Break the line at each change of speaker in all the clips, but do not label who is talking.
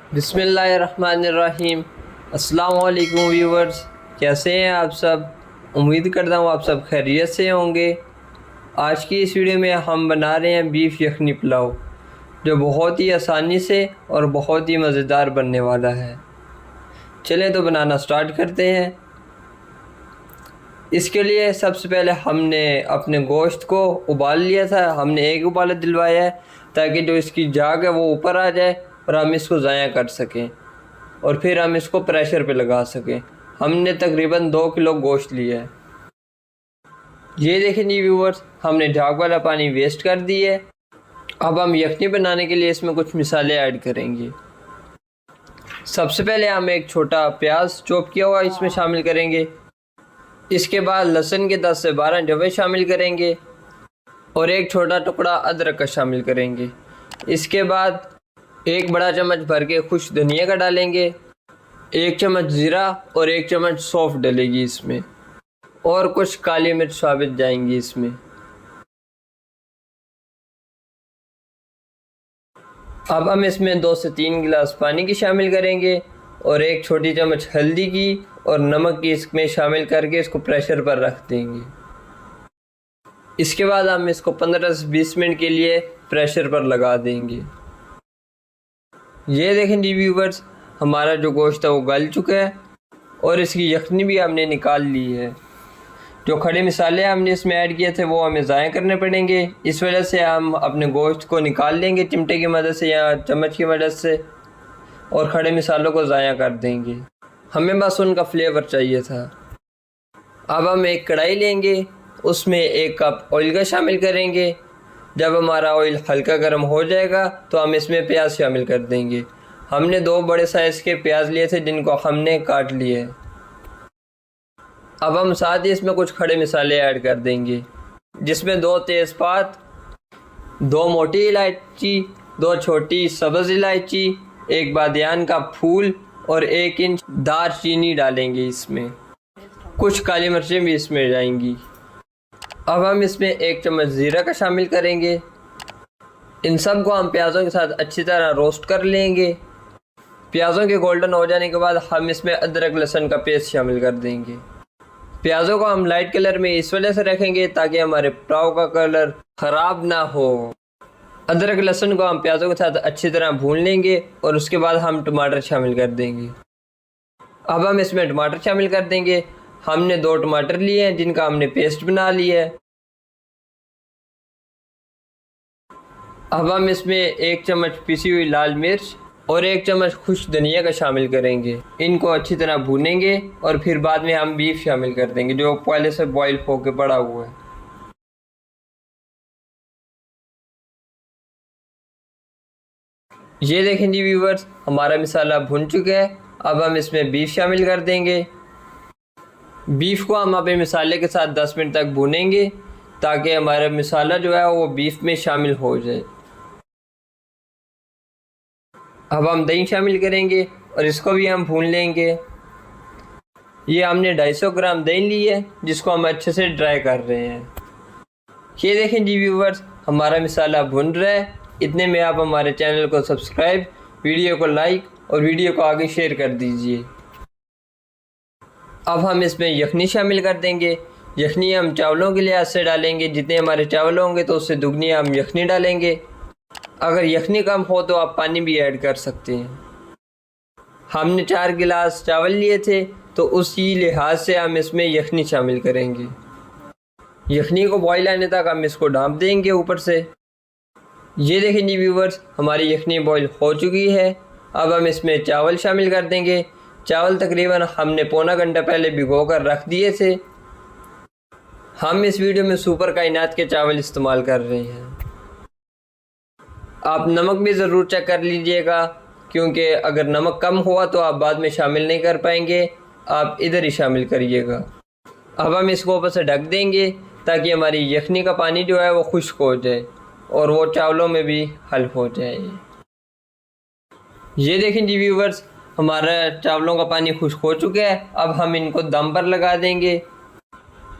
बिस्मिल्लाहिर्रहमानिर्रहीम। अस्सलाम वालेकुम व्यूवर्स, कैसे हैं आप सब। उम्मीद करता हूँ आप सब खैरियत से होंगे। आज की इस वीडियो में हम बना रहे हैं बीफ यखनी पुलाव, जो बहुत ही आसानी से और बहुत ही मज़ेदार बनने वाला है। चलें तो बनाना स्टार्ट करते हैं। इसके लिए सबसे पहले हमने अपने गोश्त को उबाल लिया था। हमने एक उबाला दिलवाया है ताकि जो इसकी झाग है वो ऊपर आ जाए और हम इसको ज़ाया कर सकें और फिर हम इसको प्रेशर पे लगा सकें। हमने तकरीबन 2 किलो गोश्त लिया है। ये देखें जी व्यूवर्स, हमने झाग वाला पानी वेस्ट कर दिया है। अब हम यखनी बनाने के लिए इसमें कुछ मिसाले ऐड करेंगे। सबसे पहले हम एक छोटा प्याज चॉप किया हुआ इसमें शामिल करेंगे। इसके बाद लहसुन के 10 से 12 जवे शामिल करेंगे और एक छोटा टुकड़ा अदरक का शामिल करेंगे। इसके बाद एक बड़ा चम्मच भर के खुश धनिया का डालेंगे, 1 चम्मच ज़ीरा और 1 चम्मच सौंफ डलेगी इसमें, और कुछ काली मिर्च साबित जाएंगी इसमें। अब हम इसमें 2 से 3 गिलास पानी की शामिल करेंगे और 1 छोटी चम्मच हल्दी की और नमक की इसमें शामिल करके इसको प्रेशर पर रख देंगे। इसके बाद हम इसको 15 से 20 मिनट के लिए प्रेशर पर लगा देंगे। ये देखें जी व्यूवर्स, हमारा जो गोश्त है वो गल चुका है और इसकी यखनी भी हमने निकाल ली है। जो खड़े मसाले हमने इसमें ऐड किए थे वो हमें ज़ाया करने पड़ेंगे। इस वजह से हम अपने गोश्त को निकाल लेंगे चिमटे की मदद से या चम्मच की मदद से और खड़े मसालों को ज़ाया कर देंगे। हमें बस उनका फ्लेवर चाहिए था। अब हम एक कढ़ाई लेंगे, उसमें 1 कप ऑयल का शामिल करेंगे। जब हमारा ऑयल हल्का गर्म हो जाएगा तो हम इसमें प्याज शामिल कर देंगे। हमने 2 बड़े साइज़ के प्याज लिए थे जिनको हमने काट लिए। अब हम साथ ही इसमें कुछ खड़े मसाले ऐड कर देंगे, जिसमें 2 तेज़पात, 2 मोटी इलायची, 2 छोटी सब्ज़ इलायची, 1 बादियान का फूल और 1 इंच दारचीनी डालेंगे इसमें। कुछ काली मिर्चें भी इसमें जाएंगी। अब हम इसमें 1 चम्मच ज़ीरा का शामिल करेंगे। इन सब को हम प्याज़ों के साथ अच्छी तरह रोस्ट कर लेंगे। प्याज़ों के गोल्डन हो जाने के बाद हम इसमें अदरक लहसुन का पेस्ट शामिल कर देंगे। प्याज़ों को हम लाइट कलर में इस वजह से रखेंगे ताकि हमारे पुलाव का कलर ख़राब ना हो। अदरक लहसुन को हम प्याज़ों के साथ अच्छी तरह भून लेंगे और उसके बाद हम टमाटर शामिल कर देंगे। अब हम इसमें टमाटर शामिल कर देंगे। हमने 2 टमाटर लिए हैं जिनका हमने पेस्ट बना लिया है। अब हम इसमें 1 चम्मच पिसी हुई लाल मिर्च और 1 चम्मच खुश धनिया का शामिल करेंगे। इनको अच्छी तरह भूनेंगे और फिर बाद में हम बीफ शामिल कर देंगे जो पहले से बॉईल होकर पड़ा हुआ है। ये देखें जी व्यूवर्स, हमारा मसाला भुन चुका है। अब हम इसमें बीफ शामिल कर देंगे। बीफ को हम अपने मसाले के साथ 10 मिनट तक भूनेंगे ताकि हमारा मसाला जो है वो बीफ में शामिल हो जाए। अब हम दही शामिल करेंगे और इसको भी हम भून लेंगे। ये हमने 250 ग्राम दही ली है जिसको हम अच्छे से ड्राई कर रहे हैं। ये देखें जी व्यूवर्स, हमारा मसाला भुन रहा है। इतने में आप हमारे चैनल को सब्सक्राइब, वीडियो को लाइक और वीडियो को आगे शेयर कर दीजिए। अब हम इसमें यखनी शामिल कर देंगे। यखनी हम चावलों के लिहाज से डालेंगे, जितने हमारे चावल होंगे तो उससे दुगनी हम यखनी डालेंगे। अगर यखनी कम हो तो आप पानी भी ऐड कर सकते हैं। हमने 4 गिलास चावल लिए थे तो उसी लिहाज से हम इसमें यखनी शामिल करेंगे। यखनी को बॉईल आने तक हम इसको ढाँप देंगे ऊपर से। ये देखें जी व्यूवर्स, हमारी यखनी बॉईल हो चुकी है। अब हम इसमें चावल शामिल कर देंगे। चावल तकरीबन हमने पौना घंटा पहले भिगो कर रख दिए थे। हम इस वीडियो में सुपर कायनात के चावल इस्तेमाल कर रहे हैं। आप नमक भी ज़रूर चेक कर लीजिएगा, क्योंकि अगर नमक कम हुआ तो आप बाद में शामिल नहीं कर पाएंगे। आप इधर ही शामिल करिएगा। अब हम इसको ऊपर से ढक देंगे ताकि हमारी यखनी का पानी जो है वो खुश्क हो जाए और वो चावलों में भी हल हो जाए। ये देखें जी व्यूवर्स, हमारा चावलों का पानी खुश्क हो चुका है। अब हम इनको दम पर लगा देंगे।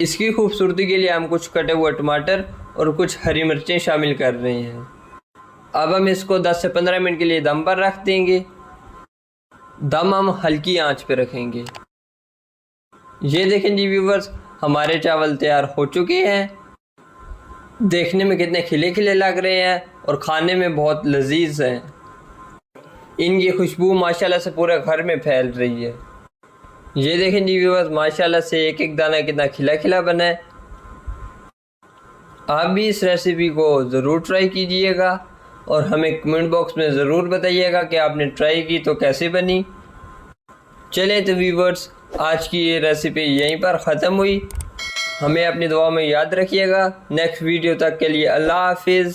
इसकी खूबसूरती के लिए हम कुछ कटे हुए टमाटर और कुछ हरी मिर्चें शामिल कर रहे हैं। अब हम इसको 10 से 15 मिनट के लिए दम पर रख देंगे। दम हम हल्की आंच पे रखेंगे। ये देखें जी व्यूवर्स, हमारे चावल तैयार हो चुके हैं। देखने में कितने खिले खिले लग रहे हैं और खाने में बहुत लजीज हैं। इनकी खुशबू माशाल्लाह से पूरे घर में फैल रही है। ये देखें जी व्यूवर्स, माशाल्लाह से एक एक दाना कितना खिला खिला बना है। आप भी इस रेसिपी को ज़रूर ट्राई कीजिएगा और हमें कमेंट बॉक्स में ज़रूर बताइएगा कि आपने ट्राई की तो कैसे बनी। चलें तो व्यूवर्स, आज की ये रेसिपी यहीं पर ख़त्म हुई। हमें अपनी दुआ में याद रखिएगा। नेक्स्ट वीडियो तक के लिए अल्लाह हाफिज़।